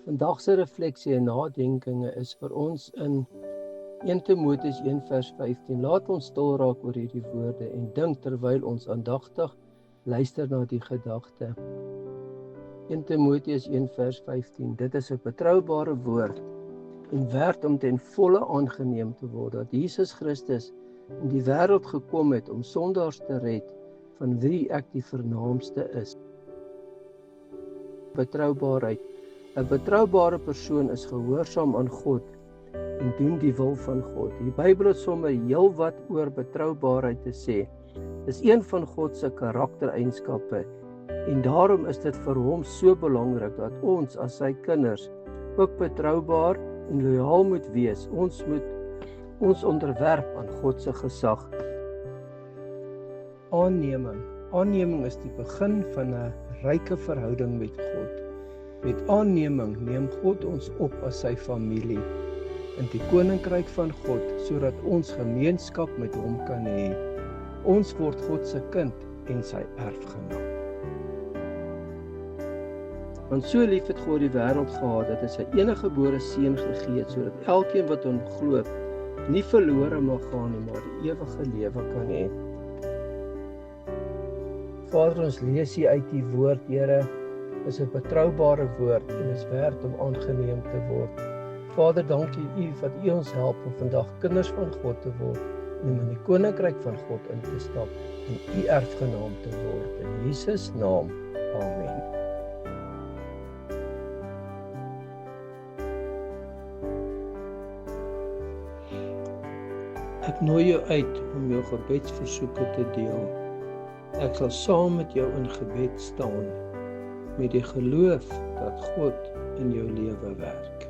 Vandag se refleksie en nadenkinge is vir ons in 1 Timoteus 1 vers 15. Laat ons stil raak oor hierdie woorde en dink terwyl ons aandagtig luister na die gedagte. 1 Timoteus 1 vers 15. Dit is 'n betroubare woord en werd om ten volle aangeneem te word dat Jesus Christus in die wêreld gekom het om sondaars te red, van wie ek die vernaamste is. Betroubaarheid. 'n Betroubare persoon is gehoorsaam aan God en doen die wil van God. Die Bybel het sommer heelwat oor betroubaarheid te sê. Dis een van God se karaktereienskappe en daarom is dit vir hom so belangrik dat ons as sy kinders ook betroubaar en lojaal moet wees. Ons moet ons onderwerp aan God se gesag. Aanneming. Aanneming is die begin van 'n ryke verhouding met God. Met aanneming neem God ons op as sy familie in die koninkryk van God, sodat ons gemeenskap met hom kan hê. Ons word God se kind en sy erfgenaam. Want so lief het God die wêreld gehad dat hy sy eniggebore seun gegee het, sodat elkeen wat hom glo nie verlore mag gaan nie, maar die ewige lewe kan hê. Vader, ons lees hier uit die woord, Here, is 'n betroubare woord en is werd om aangeneem te word. Vader, dankie U dat U ons help om vandag kinders van God te word en om in die koninkryk van God in te stap en U erfgenaam te word. In Jesus naam. Amen. Ek nooi jou uit om jou gebedsversoeke te deel. Ek sal saam met jou in gebed staan met die geloof dat God in jou lewe werk.